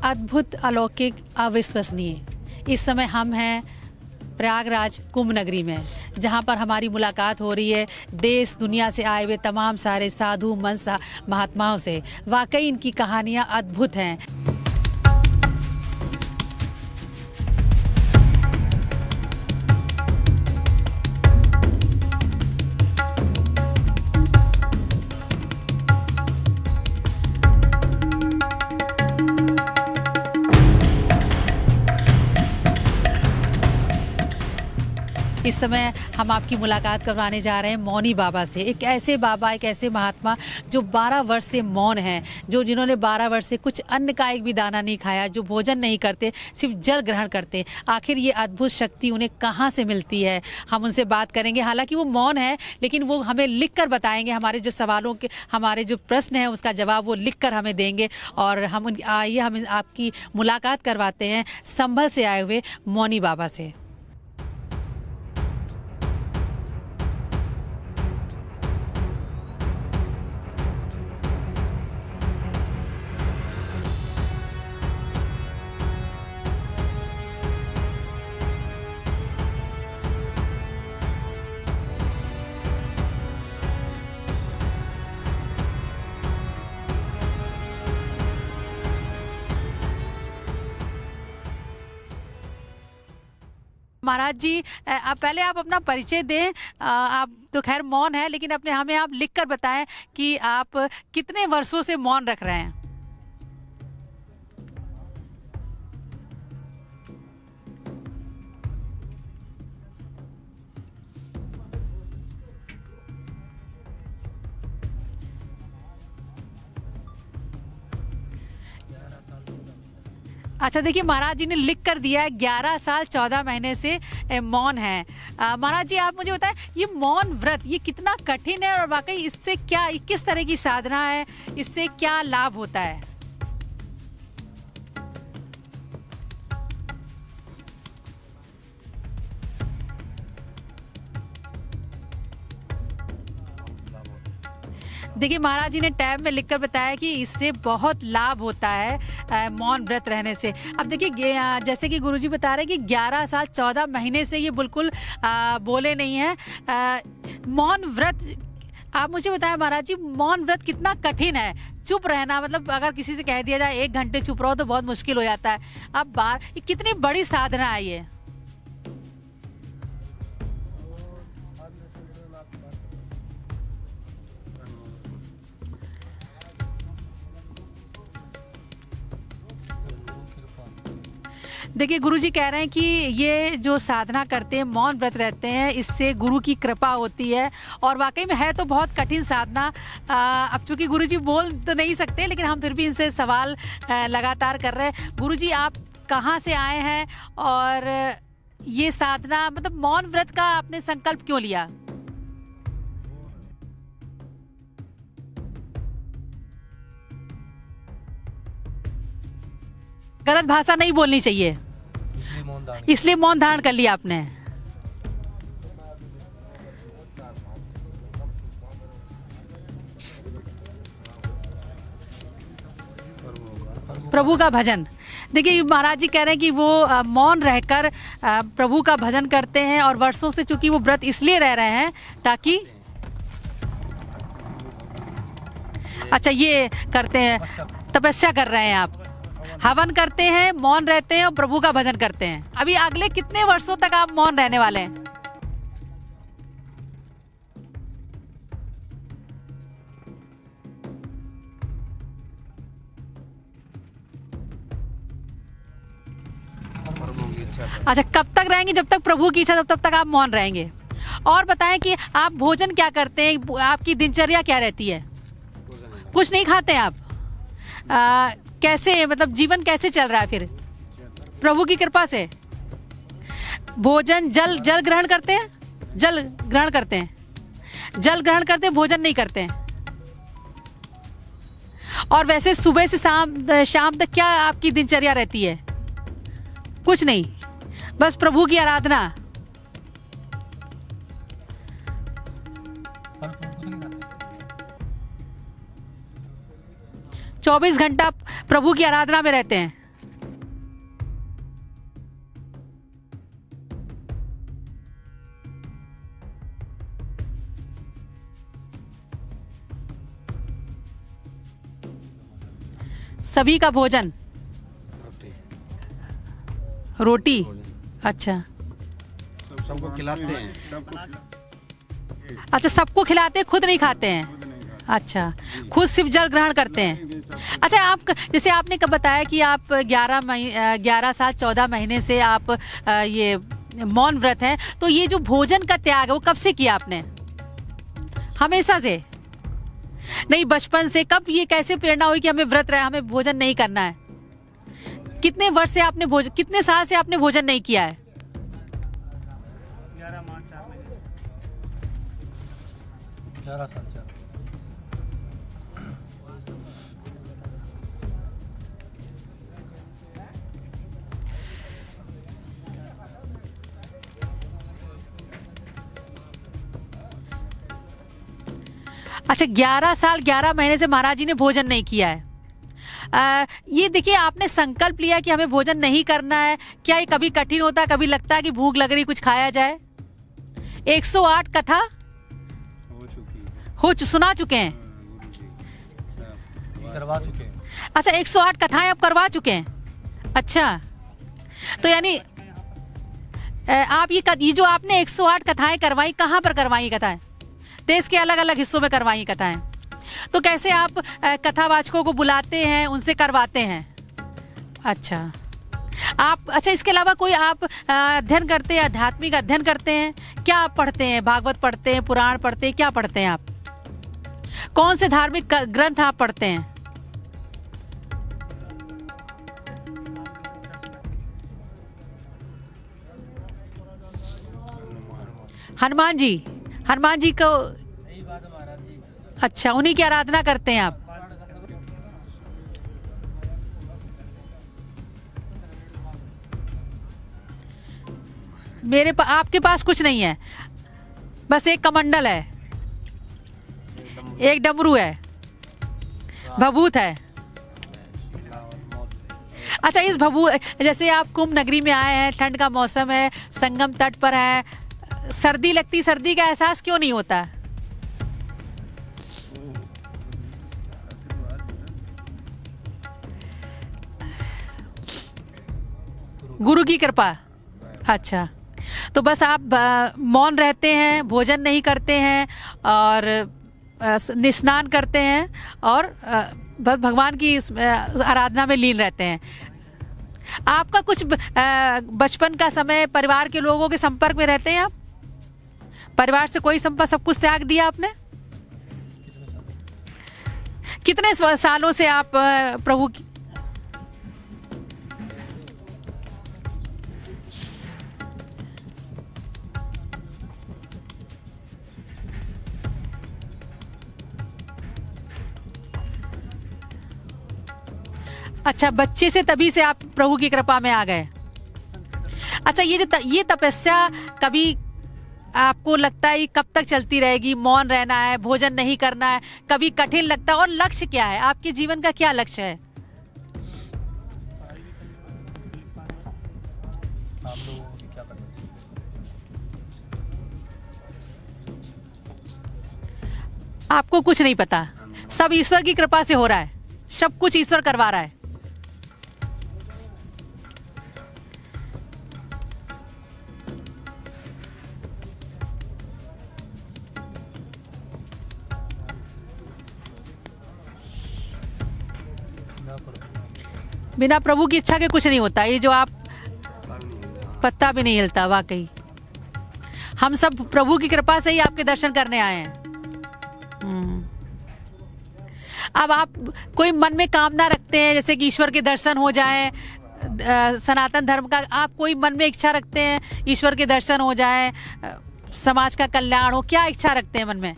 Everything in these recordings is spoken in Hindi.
अद्भुत, अलौकिक, अविश्वसनीय। इस समय हम हैं प्रयागराज कुंभ नगरी में, जहां पर हमारी मुलाकात हो रही है देश दुनिया से आए हुए तमाम सारे साधु मंस महात्माओं से। वाकई इनकी कहानियां अद्भुत हैं। इस समय हम आपकी मुलाकात करवाने जा रहे हैं मौनी बाबा से। एक ऐसे बाबा, एक ऐसे महात्मा जो 12 वर्ष से मौन हैं, जिन्होंने 12 वर्ष से कुछ अन्न का एक भी दाना नहीं खाया, जो भोजन नहीं करते, सिर्फ जल ग्रहण करते। आखिर ये अद्भुत शक्ति उन्हें कहाँ से मिलती है, हम उनसे बात करेंगे। हालांकि वो मौन है, लेकिन वो हमें लिख कर बताएंगे। हमारे जो सवालों के, हमारे जो प्रश्न हैं, उसका जवाब वो लिख कर हमें देंगे। और हम आपकी मुलाकात करवाते हैं संभल से आए हुए मौनी बाबा से। महाराज जी, पहले आप अपना परिचय दें। आप तो खैर मौन है, लेकिन हमें आप लिख कर बताएं कि आप कितने वर्षों से मौन रख रहे हैं। अच्छा, देखिए महाराज जी ने लिख कर दिया है 11 साल 14 महीने से मौन है। महाराज जी, आप मुझे बताएं, ये मौन व्रत ये कितना कठिन है और वाकई इससे क्या, किस तरह की साधना है, इससे क्या लाभ होता है? देखिए महाराज जी ने टैब में लिखकर बताया कि इससे बहुत लाभ होता है मौन व्रत रहने से। अब देखिए, जैसे कि गुरुजी बता रहे हैं कि 11 साल 14 महीने से ये बिल्कुल बोले नहीं है। मौन व्रत, आप मुझे बताएं महाराज जी, मौन व्रत कितना कठिन है? चुप रहना, मतलब अगर किसी से कह दिया जाए 1 घंटे चुप रहो तो बहुत मुश्किल हो जाता है। अब ये कितनी बड़ी साधना है ये। देखिए गुरुजी कह रहे हैं कि ये जो साधना करते हैं, मौन व्रत रहते हैं, इससे गुरु की कृपा होती है। और वाकई में है तो बहुत कठिन साधना। अब चूंकि गुरुजी बोल तो नहीं सकते, लेकिन हम फिर भी इनसे सवाल लगातार कर रहे हैं। गुरुजी, आप कहाँ से आए हैं और ये साधना, मतलब मौन व्रत का आपने संकल्प क्यों लिया? गलत भाषा नहीं बोलनी चाहिए, इसलिए मौन धारण कर लिया आपने। प्रभु का भजन। देखिए महाराज जी कह रहे हैं कि वो मौन रहकर प्रभु का भजन करते हैं, और वर्षों से चूंकि वो व्रत इसलिए रह रहे हैं ताकि, अच्छा ये करते हैं, तपस्या कर रहे हैं आप, हवन करते हैं, मौन रहते हैं और प्रभु का भजन करते हैं। अभी अगले कितने वर्षों तक आप मौन रहने वाले हैं? अच्छा, कब तक रहेंगे? जब तक प्रभु की इच्छा, तब तक आप मौन रहेंगे। और बताएं कि आप भोजन क्या करते हैं, आपकी दिनचर्या क्या रहती है? कुछ नहीं खाते हैं आप? कैसे, मतलब जीवन कैसे चल रहा है फिर? प्रभु की कृपा से। भोजन, जल ग्रहण करते हैं? जल ग्रहण करते हैं, जल ग्रहण करते हैं, भोजन नहीं करते हैं। और वैसे सुबह से शाम तक क्या आपकी दिनचर्या रहती है? कुछ नहीं, बस प्रभु की आराधना। 24 घंटा प्रभु की आराधना में रहते हैं। सभी का भोजन, रोटी रोटी, अच्छा सबको खिलाते हैं। अच्छा, सबको खिलाते हैं, खुद नहीं खाते हैं। अच्छा, खुद सिर्फ जल ग्रहण करते हैं। अच्छा, आप जैसे आपने कब बताया कि आप 11 साल 14 महीने से आप ये मौन व्रत हैं, तो ये जो भोजन का त्याग है वो कब से किया आपने? हमेशा से नहीं, बचपन से? कब ये कैसे प्रेरणा हुई कि हमें व्रत रहे, हमें भोजन नहीं करना है? कितने वर्ष से आपने भोजन, कितने साल से आपने भोजन नहीं किया है? 11 साल। अच्छा, 11 साल 11 महीने से महाराज जी ने भोजन नहीं किया है। ये देखिए, आपने संकल्प लिया कि हमें भोजन नहीं करना है। क्या ये कभी कठिन होता है, कभी लगता है कि भूख लग रही, कुछ खाया जाए? 108 कथा सुना चुके हैं, करवा चुके हैं। अच्छा, 108 कथाएं आप करवा चुके हैं। अच्छा, तो यानी आप ये जो आपने 108 कथाएं करवाई, कहाँ पर करवाई कथाएं? देश के अलग अलग हिस्सों में करवाई कथाएं। तो कैसे आप कथावाचकों को बुलाते हैं, उनसे करवाते हैं? अच्छा, आप, अच्छा, इसके अलावा कोई आप अध्ययन करते हैं, आध्यात्मिक अध्ययन करते हैं? क्या आप पढ़ते हैं? भागवत पढ़ते हैं, पुराण पढ़ते हैं, क्या पढ़ते हैं आप? कौन से धार्मिक ग्रंथ आप पढ़ते हैं? हनुमान जी, हनुमान जी को, अच्छा, उन्हीं की आराधना करते हैं आप? आपके पास कुछ नहीं है, बस एक कमंडल है, एक डमरू है, भभूत है। अच्छा, इस जैसे आप कुंभ नगरी में आए हैं, ठंड का मौसम है, संगम तट पर है, सर्दी लगती, सर्दी का एहसास क्यों नहीं होता? गुरु की कृपा। अच्छा, तो बस आप मौन रहते हैं, भोजन नहीं करते हैं और स्नान करते हैं और बस भगवान की आराधना में लीन रहते हैं। आपका कुछ बचपन का समय परिवार के लोगों के संपर्क में रहते हैं आप? परिवार से कोई संपर्क, सब कुछ त्याग दिया आपने? कितने सालों से आप प्रभु की? अच्छा, बच्चे से, तभी से आप प्रभु की कृपा में आ गए। अच्छा, ये तपस्या कभी आपको लगता है कब तक चलती रहेगी? मौन रहना है, भोजन नहीं करना है, कभी कठिन लगता है? और लक्ष्य क्या है आपके जीवन का, क्या लक्ष्य है? आप लोगों को क्या करना चाहिए? आपको कुछ नहीं पता, सब ईश्वर की कृपा से हो रहा है, सब कुछ ईश्वर करवा रहा है। बिना प्रभु की इच्छा के कुछ नहीं होता। ये जो आप, पत्ता भी नहीं हिलता, वाकई हम सब प्रभु की कृपा से ही आपके दर्शन करने आए हैं। अब आप कोई मन में कामना रखते हैं, जैसे कि ईश्वर के दर्शन हो जाएं, सनातन धर्म का आप कोई मन में इच्छा रखते हैं, ईश्वर के दर्शन हो जाएं, समाज का कल्याण हो, क्या इच्छा रखते हैं मन में?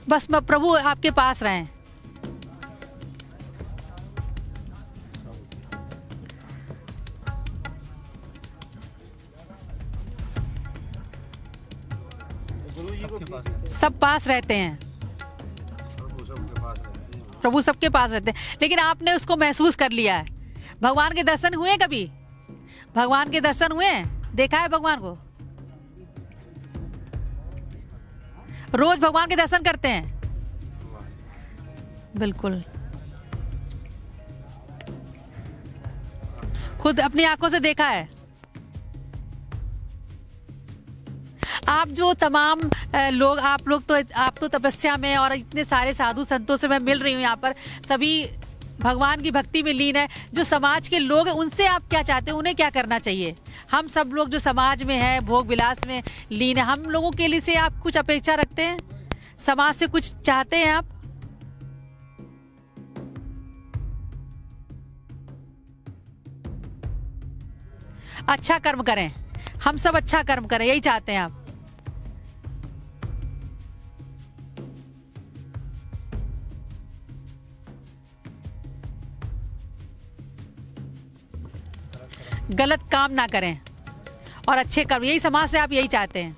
बस प्रभु आपके पास रहें। सब पास रहते हैं, प्रभु सबके पास रहते हैं, लेकिन आपने उसको महसूस कर लिया है। भगवान के दर्शन हुए कभी? भगवान के दर्शन हुए हैं? देखा है भगवान को? रोज भगवान के दर्शन करते हैं? बिल्कुल। खुद अपनी आंखों से देखा है? आप जो तमाम लोग, आप तो तपस्या में, और इतने सारे साधु संतों से मैं मिल रही हूँ यहाँ पर, सभी भगवान की भक्ति में लीन है। जो समाज के लोग हैं उनसे आप क्या चाहते हैं, उन्हें क्या करना चाहिए? हम सब लोग जो समाज में हैं, भोग विलास में लीन है, हम लोगों के लिए से आप कुछ अपेक्षा रखते हैं? समाज से कुछ चाहते हैं आप? अच्छा कर्म करें, हम सब अच्छा कर्म करें, यही चाहते हैं आप? गलत काम ना करें और अच्छे कर्म, यही समाज से आप यही चाहते हैं?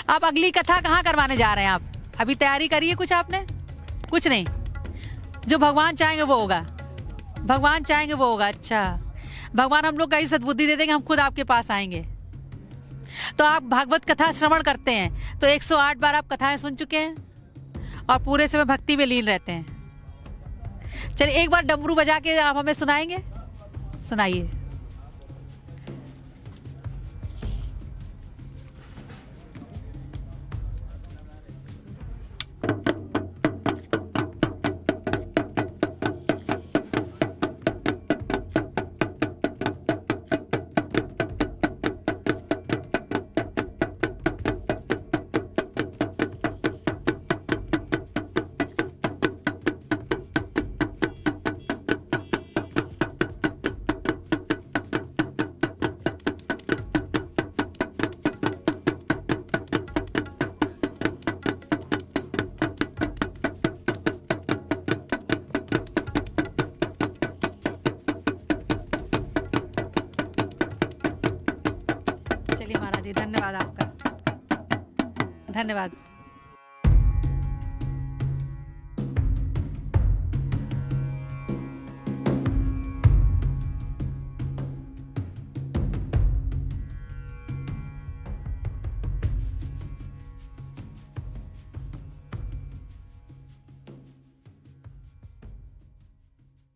आप अगली कथा कहाँ करवाने जा रहे हैं? आप अभी तैयारी करिए कुछ आपने? कुछ नहीं, जो भगवान चाहेंगे वो होगा। भगवान चाहेंगे वो होगा। अच्छा, भगवान हम लोग का ही सद्बुद्धि दे देंगे, हम खुद आपके पास आएंगे। तो आप भागवत कथा श्रवण करते हैं, तो 108 बार आप कथाएं सुन चुके हैं और पूरे समय भक्ति में लीन रहते हैं। चलिए एक बार डमरू बजा के आप हमें सुनाएंगे? सुनाइए। चलिए महाराज जी, धन्यवाद आपका, धन्यवाद।